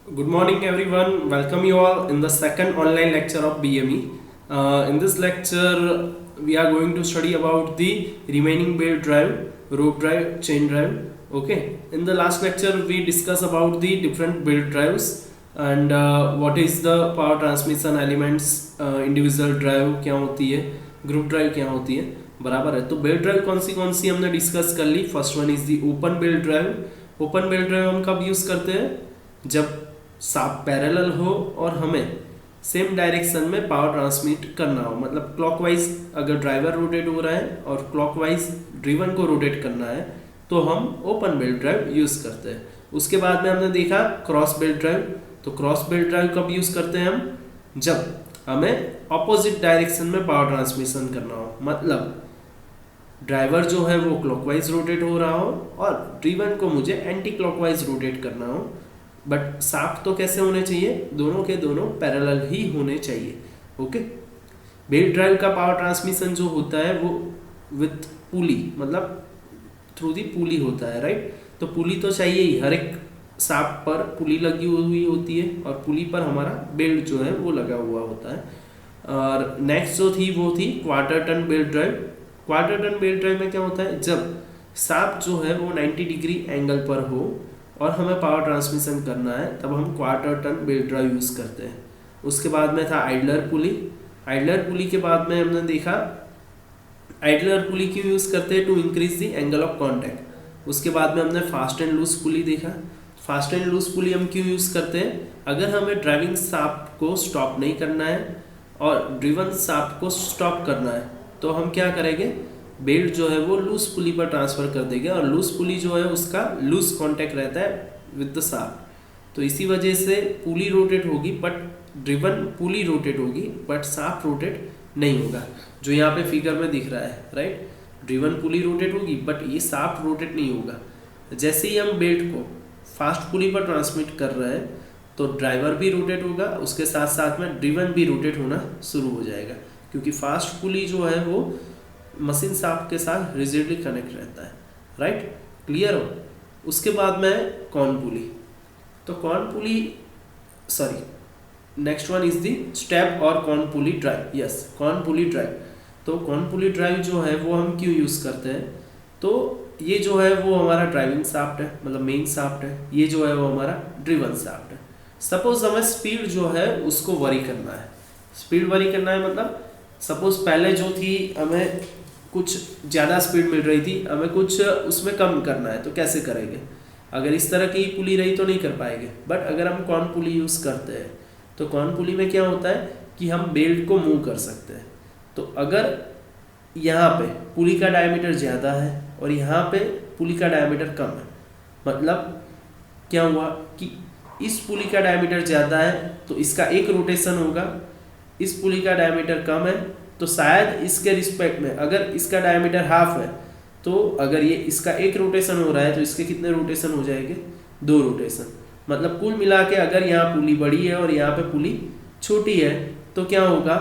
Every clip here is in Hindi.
Good morning, everyone. Welcome you all in the second online lecture of BME. In this lecture, we are going to study about the remaining belt drive, rope drive, chain drive. Okay. In the last lecture, we discussed about the different belt drives and what is the power transmission elements, individual drive क्या होती है, ग्रुप ड्राइव क्या होती है, बराबर है. तो बेल्ट ड्राइव कौन सी हमने डिस्कस कर ली. First one is the open belt drive. Open belt drive हम कब यूज करते हैं, जब साफ पैरेलल हो और हमें सेम डायरेक्शन में पावर ट्रांसमिट करना हो. मतलब क्लॉकवाइज अगर ड्राइवर रोटेट हो रहा है और क्लॉकवाइज ड्रिवन को रोटेट करना है तो हम ओपन बेल्ट ड्राइव यूज करते हैं. उसके बाद में हमने देखा क्रॉस बेल्ट ड्राइव. तो क्रॉस बेल्ट ड्राइव कब यूज करते हैं हम, जब हमें ऑपोजिट डायरेक्शन में पावर ट्रांसमिशन करना हो. मतलब ड्राइवर जो है वो क्लॉकवाइज रोटेट हो रहा हो और ड्रिवन को मुझे एंटी क्लॉकवाइज रोटेट करना हो. बट शाफ्ट तो कैसे होने चाहिए, दोनों के दोनों पैरेलल ही होने चाहिए. ओके. बेल्ट ड्राइव का पावर ट्रांसमिशन जो होता है वो विथ पुली, मतलब थ्रू दी पुली होता है, राइट. तो पुली तो चाहिए ही, हर एक शाफ्ट पर पुली लगी हुई होती है और पुली पर हमारा बेल्ट जो है वो लगा हुआ होता है. और नेक्स्ट जो थी वो थी quarter turn belt drive. Quarter turn belt drive में क्या होता है, जब शाफ्ट जो है वो 90 डिग्री एंगल पर हो और हमें पावर ट्रांसमिशन करना है तब हम quarter turn belt drive use करते हैं. उसके बाद में था आइडलर पुली. आइडलर पुली के बाद में हमने देखा आइडलर पुली क्यों यूज़ करते हैं, to increase the angle of contact. उसके बाद में हमने फास्ट एंड लूज पुली देखा. फास्ट एंड लूज पुली हम क्यों यूज़ करते हैं, अगर हमें ड्राइविंग शाफ्ट को स्टॉप नहीं करना है और ड्रिवन शाफ्ट को स्टॉप करना है तो हम क्या करेंगे, बेल्ट जो है वो लूज पुली पर ट्रांसफर कर देंगे और लूज पुली जो है उसका लूज कांटेक्ट रहता है विद द शाफ्ट. तो इसी वजह से पुली रोटेट होगी बट ड्रिवन पुली रोटेट होगी बट शाफ्ट रोटेट नहीं होगा, जो यहाँ पे फिगर में दिख रहा है, राइट. ड्रिवन पुली रोटेट होगी बट ये शाफ्ट रोटेट नहीं होगा. जैसे ही हम बेल्ट को फास्ट पुली पर ट्रांसमिट कर रहे हैं तो ड्राइवर भी रोटेट होगा, उसके साथ साथ में ड्रिवन भी रोटेट होना शुरू हो जाएगा, क्योंकि फास्ट पुली जो है वो मशीन शाफ्ट के साथ रिजिडली कनेक्ट रहता है, राइट. क्लियर हो. उसके बाद में कॉर्न पुली. तो corn pulley next one is the step और cone pulley drive. Yes, corn pulley drive. तो कॉर्न पुली ड्राइव जो है वो हम क्यों यूज़ करते हैं, तो ये जो है वो हमारा ड्राइविंग शाफ्ट है, मतलब मेन शाफ्ट है. ये जो है वो हमारा ड्रिवन शाफ्ट है. सपोज हमें स्पीड जो है उसको वरी करना है. स्पीड वरी करना है मतलब सपोज पहले जो थी हमें कुछ ज़्यादा स्पीड मिल रही थी, हमें कुछ उसमें कम करना है तो कैसे करेंगे. अगर इस तरह की पुली रही तो नहीं कर पाएंगे. बट अगर हम कॉर्न पुली यूज़ करते हैं तो कॉर्न पुली में क्या होता है कि हम बेल्ट को मूव कर सकते हैं. तो अगर यहाँ पे पुली का डायमीटर ज़्यादा है और यहाँ पे पुली का डायमीटर कम है, मतलब क्या हुआ कि इस पुली का डायमीटर ज़्यादा है तो इसका एक रोटेशन होगा, इस पुली का डायमीटर कम है तो शायद इसके रिस्पेक्ट में अगर इसका डायमीटर हाफ है तो अगर ये इसका एक रोटेशन हो रहा है तो इसके कितने रोटेशन हो जाएंगे, 2 रोटेशन. मतलब कुल मिला के अगर यहाँ पुली बड़ी है और यहाँ पे पुली छोटी है तो क्या होगा,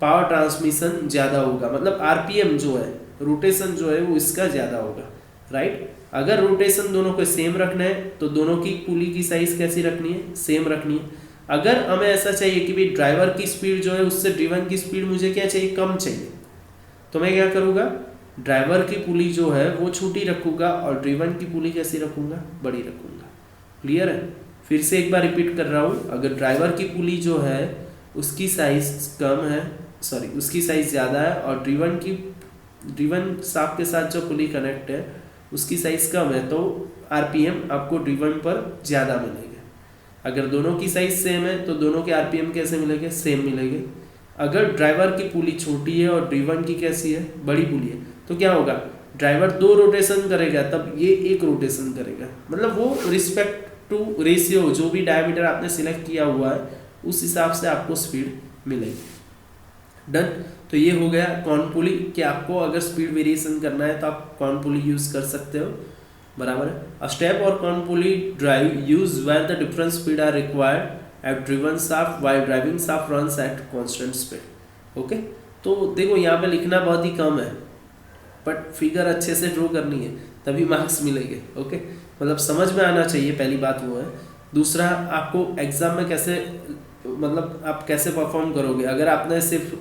पावर ट्रांसमिशन ज़्यादा होगा. मतलब आरपीएम जो है, रोटेशन जो है वो इसका ज़्यादा होगा, राइट. अगर रोटेशन दोनों को सेम रखना है तो दोनों की पुली की साइज कैसी रखनी है, सेम रखनी है. अगर हमें ऐसा चाहिए कि भाई ड्राइवर की स्पीड जो है उससे ड्रिवन की स्पीड मुझे क्या चाहिए, कम चाहिए, तो मैं क्या करूँगा, ड्राइवर की पुली जो है वो छोटी रखूँगा और ड्रिवन की पुली कैसी रखूँगा, बड़ी रखूँगा. क्लियर है. फिर से एक बार रिपीट कर रहा हूँ. अगर ड्राइवर की पुली जो है उसकी साइज कम है, उसकी साइज ज़्यादा है और ड्रिवन शाफ्ट के साथ जो पुली कनेक्ट है उसकी साइज कम है तो आरपीएम आपको ड्रिवन पर ज़्यादा मिलेंगे. अगर दोनों की साइज सेम है तो दोनों के आरपीएम कैसे मिलेंगे, सेम मिलेंगे. अगर ड्राइवर की पुली छोटी है और ड्रिवन की कैसी है, बड़ी पुली है, तो क्या होगा, ड्राइवर 2 रोटेशन करेगा तब ये 1 रोटेशन करेगा. मतलब वो रिस्पेक्ट टू रेशियो जो भी डायमीटर आपने सिलेक्ट किया हुआ है उस हिसाब से आपको स्पीड मिलेगी. डन. तो ये हो गया कॉर्न पुली कि आपको अगर स्पीड वेरिएशन करना है तो आप कॉर्न पुली यूज़ कर सकते हो, बराबर है. अ स्टेप और cone pulley drive use where the different speed are required at driven shaft while driving shaft runs at constant speed. Okay. तो देखो यहाँ पे लिखना बहुत ही कम है बट फिगर अच्छे से ड्रॉ करनी है तभी मार्क्स मिलेंगे. ओके. मतलब समझ में आना चाहिए, पहली बात वो है. दूसरा, आपको एग्ज़ाम में कैसे, मतलब आप कैसे परफॉर्म करोगे। अगर आपने सिर्फ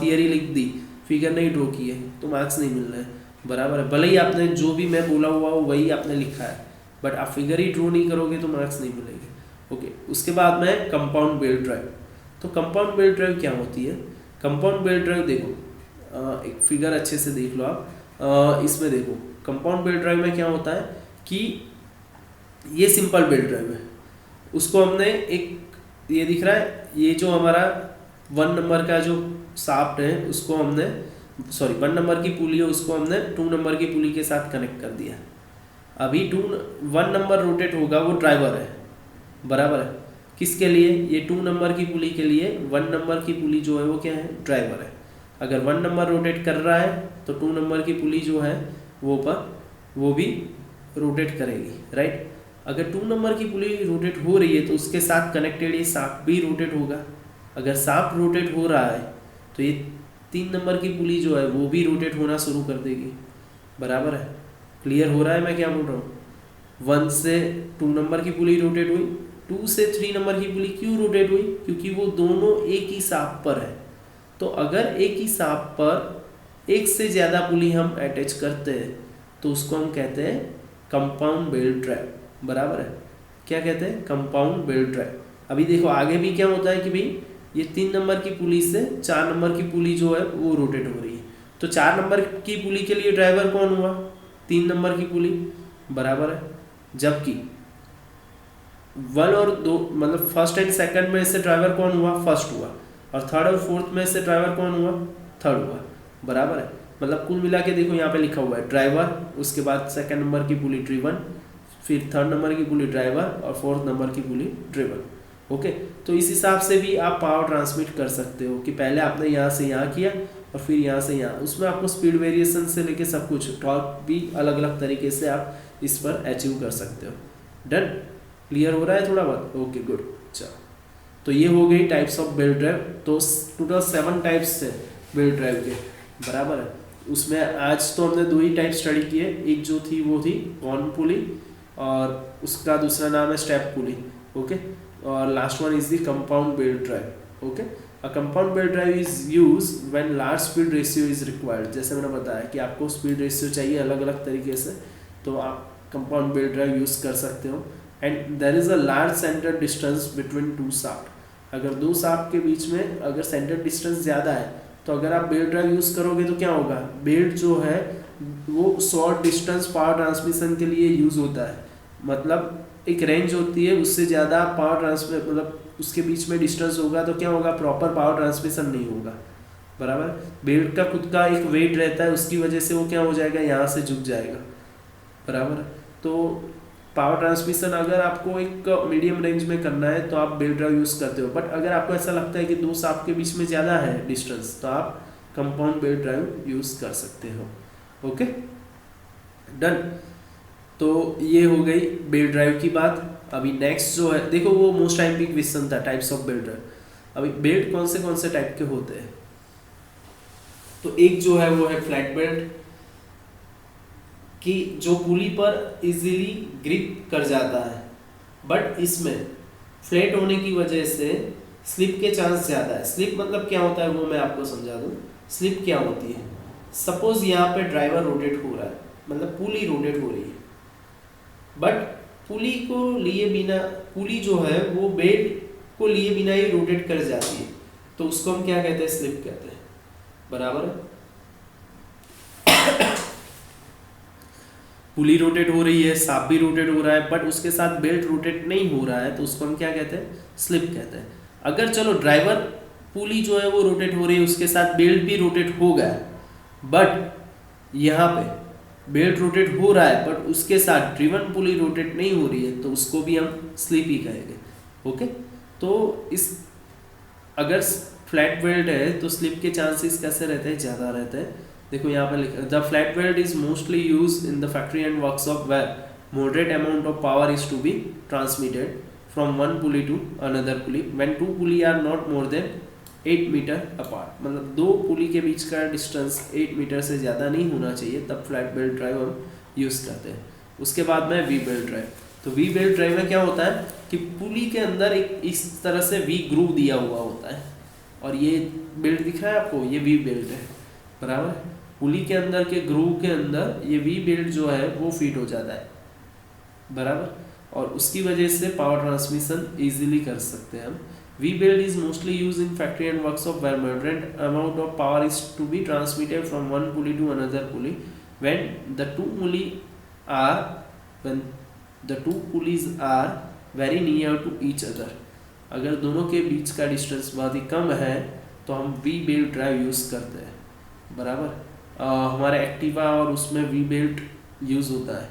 थियरी लिख दी, फिगर नहीं ड्रॉ की है, तो मार्क्स नहीं मिल रहे हैं, बराबर है। भले ही आपने जो भी मैं बोला हुआ हो वही आपने लिखा है, बट आप फिगर ही ड्रॉ नहीं करोगे तो मार्क्स नहीं मिलेंगे। ओके, उसके बाद में कंपाउंड बेल्ट ड्राइव। तो कंपाउंड बेल्ट ड्राइव क्या होती है? कंपाउंड बेल्ट ड्राइव देखो, एक फिगर अच्छे से देख लो आप, इसमें देखो कंपाउंड बेल्ट ड्राइव में क्या होता है कि ये सिंपल बेल्ट ड्राइव है, उसको हमने एक, ये दिख रहा है, ये जो हमारा 1 नंबर का जो शाफ्ट है उसको हमने, सॉरी 1 नंबर की पुली है उसको हमने 2 नंबर की पुली के साथ कनेक्ट कर दिया। अभी 1 नंबर रोटेट होगा, वो ड्राइवर है, बराबर है। किसके लिए? ये 2 नंबर की पुली के लिए 1 नंबर की पुली जो है वो क्या है? ड्राइवर है। अगर 1 नंबर रोटेट कर रहा है तो 2 नंबर की पुली जो है वो भी रोटेट करेगी, राइट। अगर 2 नंबर की पुली रोटेट हो रही है तो उसके साथ कनेक्टेड ये शाफ्ट भी रोटेट होगा। अगर शाफ्ट रोटेट हो रहा है तो ये 3 नंबर की पुली जो है वो भी रोटेट होना शुरू कर देगी, बराबर है। क्लियर हो रहा है मैं क्या बोल रहा हूँ? 1 से 2 नंबर की पुली रोटेट हुई, 2 से 3 नंबर की पुली क्यों रोटेट हुई? क्योंकि वो दोनों एक ही शाफ्ट पर है। तो अगर एक ही शाफ्ट पर एक से ज़्यादा पुली हम अटैच करते हैं तो उसको हम कहते हैं कंपाउंड बेल्ट ड्राइव, बराबर है। क्या कहते हैं? Compound belt drive. अभी देखो आगे भी क्या होता है कि भाई ये 3 नंबर की पुली से 4 नंबर की पुली जो है वो रोटेट हो रही है, तो 4 नंबर की पुली के लिए ड्राइवर कौन हुआ? 3 नंबर की पुली, बराबर है। जबकि 1 और 2 मतलब फर्स्ट एंड सेकंड में से ड्राइवर कौन हुआ? फर्स्ट हुआ। और थर्ड और फोर्थ में से ड्राइवर कौन हुआ? थर्ड हुआ, बराबर है। मतलब कुल मिला के देखो यहाँ पे लिखा हुआ है ड्राइवर, उसके बाद सेकंड नंबर की पुली ड्रिवन, फिर थर्ड नंबर की पुली ड्राइवर और फोर्थ नंबर की पुली ड्रिवन। ओके, तो इस हिसाब से भी आप पावर ट्रांसमिट कर सकते हो कि पहले आपने यहाँ से यहाँ किया और फिर यहाँ से यहाँ। उसमें आपको स्पीड वेरिएशन से लेके सब कुछ, टॉर्क भी अलग अलग तरीके से आप इस पर अचीव कर सकते हो। डन? क्लियर हो रहा है थोड़ा बहुत? Okay good. चलो, तो ये हो गई टाइप्स ऑफ बेल्ट ड्राइव। तो टोटल 7 टाइप्स थे बेल्ट ड्राइव के, बराबर है। उसमें आज तो हमने 2 ही टाइप स्टडी किए, एक जो थी वो थी कॉर्न पुली और उसका दूसरा नाम है स्टेप पुली। ओके, और last one is the compound belt drive. Okay, a compound belt drive is use when large speed ratio is required. जैसे मैंने बताया कि आपको स्पीड रेशियो चाहिए अलग अलग तरीके से, तो आप कंपाउंड बेल्ट ड्राइव यूज़ कर सकते हो। And there is a large centre distance between 2 shaft. अगर 2 शाफ्ट के बीच में अगर सेंटर डिस्टेंस ज़्यादा है तो अगर आप बेल्ट ड्राइव यूज़ करोगे तो क्या होगा? बेल्ट जो है वो शॉर्ट डिस्टेंस पावर ट्रांसमिशन के लिए यूज़ होता है। मतलब एक रेंज होती है, उससे ज़्यादा पावर ट्रांसमिट, मतलब उसके बीच में डिस्टेंस होगा तो क्या होगा? प्रॉपर पावर ट्रांसमिशन नहीं होगा, बराबर। बेल्ट का खुद का एक वेट रहता है, उसकी वजह से वो क्या हो जाएगा? यहाँ से झुक जाएगा, बराबर। तो पावर ट्रांसमिशन अगर आपको एक मीडियम रेंज में करना है तो आप बेल्ट ड्राइव यूज़ करते हो। बट अगर आपको ऐसा लगता है कि 2 शाफ्ट के बीच में ज़्यादा है डिस्टेंस तो आप कंपाउंड बेल्ट ड्राइव यूज़ कर सकते हो। Okay, done. तो ये हो गई बेल्ट ड्राइव की बात। अभी नेक्स्ट जो है, देखो वो मोस्ट टाइम भी क्वेश्चन था टाइप्स ऑफ बेल्ट ड्राइव। अभी बेल्ट कौन से टाइप के होते हैं? तो एक जो है वो है फ्लैट बेल्ट, कि जो पुली पर इजीली ग्रिप कर जाता है, बट इसमें फ्लैट होने की वजह से स्लिप के चांस ज़्यादा है। स्लिप मतलब क्या होता है वो मैं आपको समझा दूँ। स्लिप क्या होती है? सपोज यहाँ पे ड्राइवर रोटेट हो रहा है, मतलब पुली रोटेट हो रही है, बट पुली को लिए बिना, पुली जो है वो बेल्ट को लिए बिना ही रोटेट कर जाती है, तो उसको हम क्या कहते हैं? स्लिप कहते हैं, बराबर है। पुली रोटेट हो रही है, सांप भी रोटेट हो रहा है, बट उसके साथ बेल्ट रोटेट नहीं हो रहा है, तो उसको हम क्या कहते हैं? स्लिप कहते हैं। अगर चलो ड्राइवर पुली जो है वो रोटेट हो रही है, उसके साथ बेल्ट भी रोटेट हो गया, बट यहाँ पे बेल्ट रोटेट हो रहा है बट उसके साथ ड्रिवन पुली रोटेट नहीं हो रही है, तो उसको भी हम स्लिप ही कहेंगे। ओके, तो इस अगर फ्लैट बेल्ट है तो स्लिप के चांसेस कैसे रहते हैं? ज़्यादा रहते हैं। देखो यहाँ पे लिखा, the flat belt is mostly use in the factory and workshop where moderate amount of power is to be transmitted from one pulley to another pulley when 2 pulley are not more than 8 metre apart. मतलब 2 पुली के बीच का डिस्टेंस 8 मीटर से ज़्यादा नहीं होना चाहिए, तब फ्लैट बेल्ट ड्राइव हम यूज़ करते हैं। उसके बाद में वी बेल्ट ड्राइव। तो वी बेल्ट ड्राइव में क्या होता है कि पुली के अंदर एक इस तरह से वी ग्रूव दिया हुआ होता है, और ये बेल्ट दिख रहा है आपको, ये वी बेल्ट है, बराबर। पुली के अंदर के ग्रूव के अंदर ये वी बेल्ट जो है वो फिट हो जाता है, बराबर, और उसकी वजह से पावर ट्रांसमिशन इजीली कर सकते हैं हम। V belt is mostly use in factory and workshop where moderate amount of power is to be transmitted from one pulley to another pulley when the two pulleys are very near to each other. अगर दोनों के बीच का डिस्टेंस बहुत ही कम है तो हम वी बेल्ट ड्राइव यूज़ करते हैं, बराबर। हमारे एक्टिवा और उसमें वी बेल्ट यूज़ होता है,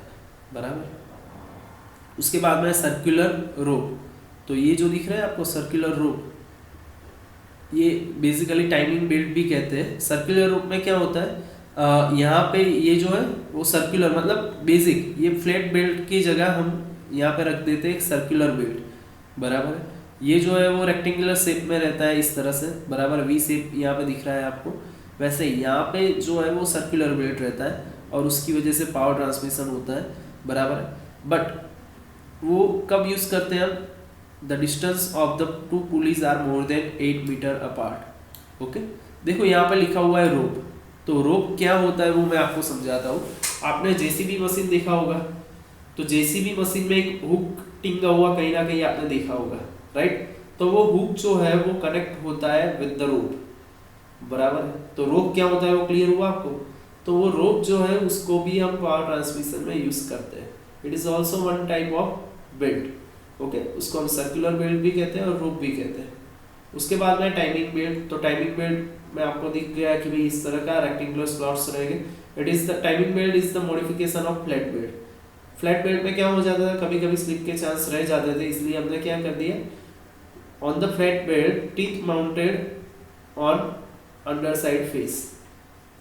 बराबर। उसके बाद में सर्कुलर रोप, तो ये जो दिख रहा है आपको सर्कुलर रोप, ये बेसिकली टाइमिंग बेल्ट भी कहते हैं। सर्कुलर रोप में क्या होता है, यहाँ पे ये जो है वो सर्कुलर मतलब बेसिक, ये फ्लैट बेल्ट की जगह हम यहाँ पे रख देते हैं एक सर्कुलर बेल्ट, बराबर है। ये जो है वो रेक्टेंगुलर शेप में रहता है इस तरह से, बराबर, वी शेप यहाँ पे दिख रहा है आपको। वैसे यहाँ पे जो है वो सर्कुलर बेल्ट रहता है और उसकी वजह से पावर ट्रांसमिशन होता है, बराबर। बट वो कब यूज़ करते हैं हम, the distance of the two pulleys are more than 8 metre apart. Okay, देखो यहाँ पे लिखा हुआ है रोप, तो रोप क्या होता है वो मैं आपको समझाता हूँ। आपने जेसीबी मशीन देखा होगा, तो जेसीबी मशीन में एक हुक टिंगा हुआ कहीं ना कहीं आपने देखा होगा, राइट। तो वो हुक जो है वो कनेक्ट होता है विद द रोप, बराबर है। तो रोप क्या होता है वो क्लियर हुआ आपको। तो वो रोप जो है उसको भी हम पावर ट्रांसमिशन में यूज करते हैं। It is also one type of belt, okay, उसको हम सर्कुलर बेल्ट भी कहते हैं और रोप भी कहते हैं। उसके बाद में टाइमिंग बेल्ट, तो टाइमिंग बेल्ट में आपको दिख गया कि भाई इस तरह का रेक्टेंगुलर स्लॉट्स रहेंगे। It is the timing belt is the modification of flat belt. Flat belt में क्या हो जाता था, कभी कभी स्लिप के चांस रह जाते थे, इसलिए हमने क्या कर दिया, on the flat belt teeth mounted on under side face,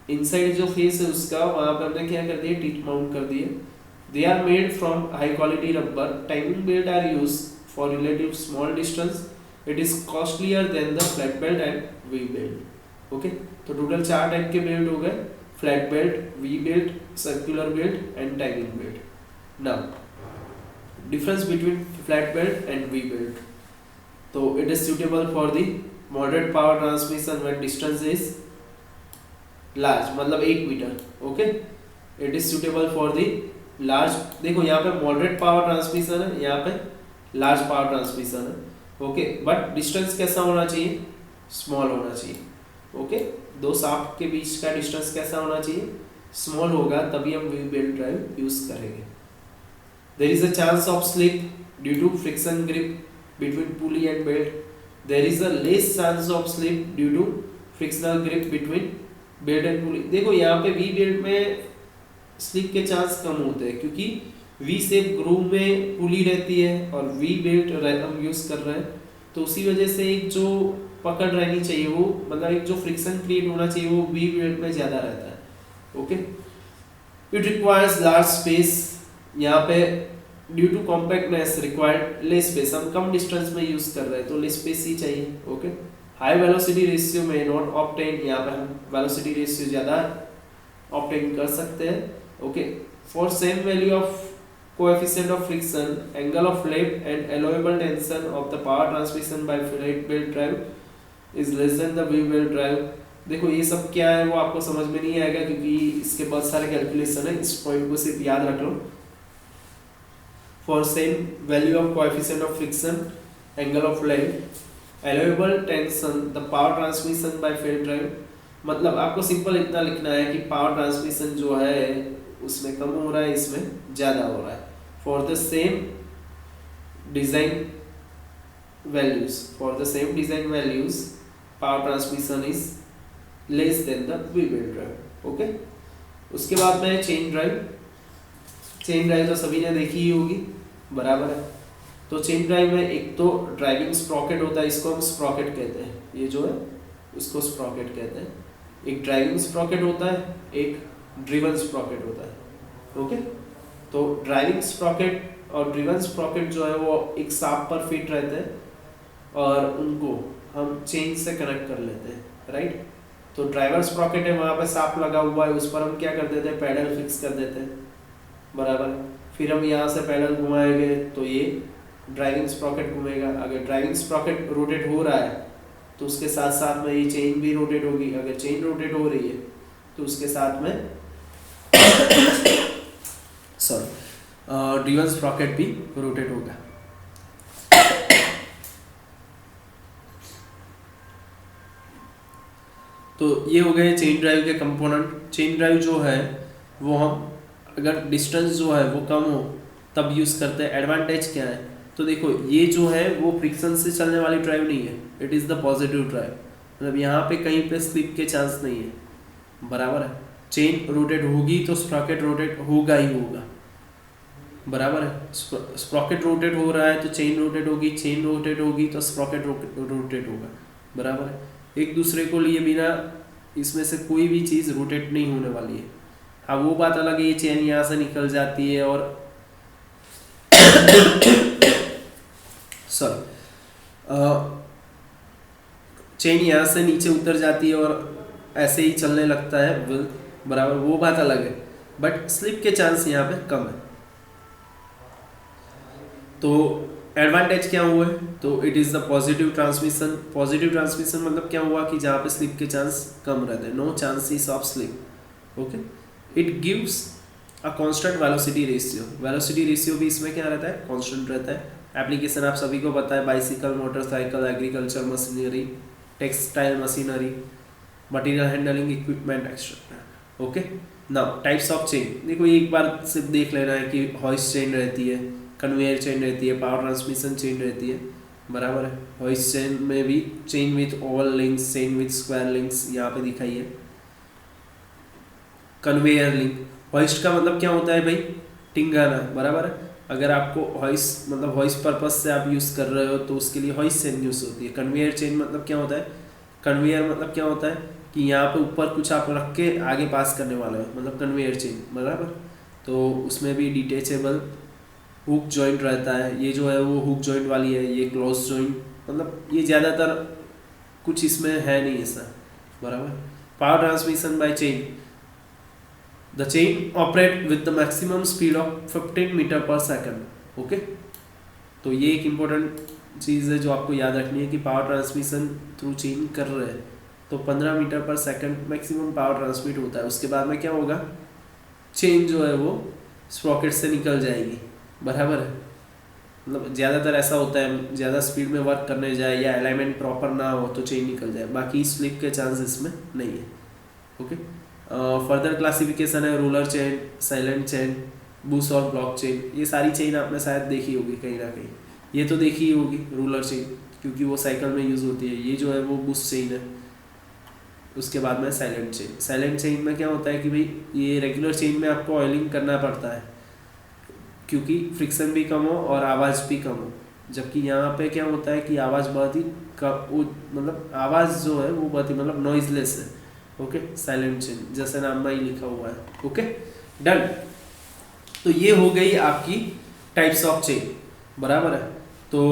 inside जो फेस है उसका वहां पे हमने क्या कर दिया, टीथ माउंट कर दिए। They are made from high quality rubber. Timing belt are use for relative small distance. It is costlier than the flat belt and V belt. Okay, तो टोटल 4 टाइप के बेल्ट हो गए, flat belt, V belt, circular belt and timing belt. Now difference between flat belt and V belt, तो it is suitable for the moderate power transmission when distance is large, मतलब 8 metre. Okay, it is suitable for the large, देखो यहाँ पे मॉडरेट पावर ट्रांसमिशन है, यहाँ पे लार्ज पावर ट्रांसमिशन है। ओके, बट डिस्टेंस कैसा होना चाहिए, स्मॉल होना चाहिए। ओके, दो शाफ्ट के बीच का डिस्टेंस कैसा होना चाहिए, स्मॉल होगा, तभी हम वी बेल्ट ड्राइव यूज करेंगे। There is a chance of slip due to friction grip between pulley and belt. There is a less chance of slip due to frictional grip between belt and pulley। देखो यहाँ पे V बेल्ट में स्लिप के चांस कम होते हैं क्योंकि V शेप ग्रूव में पुली रहती है और V बेल्ट हम यूज कर रहे हैं, तो उसी वजह से एक जो पकड़ रहनी चाहिए वो, मतलब एक जो फ्रिक्शन क्रिएट होना चाहिए वो V बेल्ट में ज्यादा रहता है। Okay, it requires large space, यहाँ पे due to compactness required less space, हम कम डिस्टेंस में यूज कर रहे हैं तो लेस स्पेस ही चाहिए। ओके, हाई वेलोसिटी रेशियो में नॉट ऑब्टेन, यहाँ पे हम वेलोसिटी रेशियो ज्यादा ऑब्टेन कर सकते हैं। Okay, for same value of coefficient of friction, angle of lift and allowable tension of the power transmission by flat belt drive is less than the V belt drive. देखो ये सब क्या है वो आपको समझ में नहीं आएगा क्योंकि इसके बहुत सारे कैलकुलेशन है, इस पॉइंट को सिर्फ याद रख लो। For same value of coefficient of friction, angle of lift, allowable tension, the power transmission by field drive, मतलब आपको सिंपल इतना लिखना है कि पावर ट्रांसमिशन जो है उसमें कम हो रहा है, इसमें ज़्यादा हो रहा है। For the same design values, power transmission is less than the V-belt drive। Okay, उसके बाद में चेन ड्राइव तो सभी ने देखी ही होगी, बराबर है। तो चेन ड्राइव में एक तो ड्राइविंग स्प्रॉकेट होता है, इसको हम स्प्रॉकेट कहते हैं, ये जो है इसको स्प्रॉकेट कहते हैं। एक ड्राइविंग स्प्रॉकेट होता है, एक ड्रिवन स्प्रॉकेट होता है। ओके, तो ड्राइविंग स्प्रॉकेट और ड्रिवन स्प्रॉकेट जो है वो एक शाफ्ट पर फिट रहते हैं और उनको हम चेन से कनेक्ट कर लेते हैं, राइट। तो ड्राइवर स्प्रॉकेट है, वहाँ पे शाफ्ट लगा हुआ है, उस पर हम क्या कर देते हैं, पैडल फिक्स कर देते हैं, बराबर। फिर हम यहाँ से पैडल घुमाएंगे तो ये ड्राइविंग स्प्रॉकेट घूमेगा। अगर ड्राइविंग स्प्रॉकेट रोटेट हो रहा है तो उसके साथ साथ में ये चेन भी रोटेट होगी। अगर चेन रोटेट हो रही है तो उसके साथ में ड्रिवन स्प्रॉकेट भी रोटेट होगा। तो ये हो गए चेन ड्राइव के कंपोनेंट। चेन ड्राइव जो है वो हम अगर डिस्टेंस जो है वो कम हो तब यूज़ करते हैं। एडवांटेज क्या है तो देखो, ये जो है वो फ्रिक्शन से चलने वाली ड्राइव नहीं है, it is the positive drive. मतलब यहाँ पे कहीं पे स्लिप के चांस नहीं है, बराबर है। चेन रोटेट होगी तो स्प्रॉकेट रोटेट होगा ही होगा, बराबर है। स्प्रॉकेट रोटेट हो रहा है तो चेन रोटेट होगी, चेन रोटेट होगी तो स्प्रॉकेट रोटेट होगा, बराबर है। एक दूसरे को लिए बिना इसमें से कोई भी चीज़ रोटेट नहीं होने वाली है। हाँ, वो बात अलग है, ये चेन यहाँ से निकल जाती है और चेन यहाँ से नीचे उतर जाती है और ऐसे ही चलने लगता है व्हील, बराबर, वो बात अलग है। बट स्लिप के चांस यहाँ पे कम है। तो एडवांटेज क्या हुआ है तो it is the positive transmission. Positive transmission मतलब क्या हुआ कि जहाँ पे स्लिप के चांस कम रहते हैं, no chances of slip. Okay, it gives a constant velocity ratio. Velocity ratio भी इसमें क्या रहता है, कांस्टेंट रहता है। एप्लीकेशन आप सभी को पता है, bicycle, motorcycle, agriculture machinery, textile machinery, material handling equipment etcetera. Okay, now types of chain. देखो एक बार सिर्फ देख लेना है कि हॉइस्ट चेन रहती है, कन्वेयर चेन रहती है, पावर ट्रांसमिशन चेन रहती है, बराबर है। हॉइस्ट चेन में भी chain with Oval links, chain with square links यहाँ पे दिखाई है। कन्वेयर लिंक, हॉइस्ट का मतलब क्या होता है भाई, टिंगाना, बराबर है। अगर आपको हॉइस्ट मतलब हॉइस्ट पर्पस से आप यूज़ कर रहे हो तो उसके लिए हॉइस्ट चेन यूज़ होती है। कन्वेयर चेन मतलब क्या होता है, कन्वेयर मतलब क्या होता है कि यहाँ पे ऊपर कुछ आप रख के आगे पास करने वाला है, मतलब कन्वेयर चेन, बराबर। तो उसमें भी डिटेचेबल हुक जॉइंट रहता है। ये जो है वो हुक जॉइंट वाली है, ये क्लोज जॉइंट, मतलब ये ज़्यादातर कुछ इसमें है नहीं ऐसा, बराबर। Power transmission by chain, the chain operate with the maximum speed of 15 metre per second. Okay, तो ये एक इम्पोर्टेंट चीज़ है जो आपको याद रखनी है कि पावर ट्रांसमिशन थ्रू चेन कर रहे हैं तो 15 metre per second maximum power transmit होता है। उसके बाद में क्या होगा, चेन जो है वो स्प्रॉकेट से निकल जाएगी, बराबर है। मतलब ज़्यादातर ऐसा होता है, ज़्यादा स्पीड में वर्क करने जाए या अलाइनमेंट प्रॉपर ना हो तो चेन निकल जाए, बाकी स्लिप के चांस इसमें नहीं है। ओके, फर्दर क्लासिफिकेशन है roller chain, silent chain, bush और ब्लॉक चेन। ये सारी चेन आपने शायद देखी होगी कहीं ना कहीं, ये तो देखी ही होगी रोलर चेन क्योंकि वो साइकिल में यूज़ होती है। ये जो है वो बूस चेन है। उसके बाद में साइलेंट चेन। साइलेंट चेन में क्या होता है कि भाई ये रेगुलर चेन में आपको ऑयलिंग करना पड़ता है क्योंकि फ्रिक्शन भी कम हो और आवाज़ भी कम हो, जबकि यहाँ पे क्या होता है कि आवाज़ बहुत ही मतलब आवाज़ जो है वो बहुत ही मतलब नॉइजलेस है। ओके, साइलेंट चेन जैसे नाम में ही लिखा हुआ है। Okay, done. तो ये हो गई आपकी टाइप्स ऑफ चेन, बराबर है। तो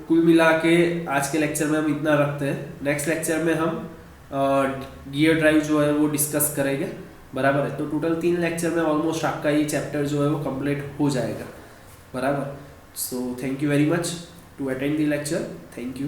कुल मिला के आज के लेक्चर में हम इतना रखते हैं। नेक्स्ट लेक्चर में हम गियर ड्राइव जो है वो डिस्कस करेंगे, बराबर है। तो टोटल 3 लेक्चर में ऑलमोस्ट आपका ये चैप्टर जो है वो कंप्लीट हो जाएगा, बराबर। So thank you very much to attend the lecture. Thank you.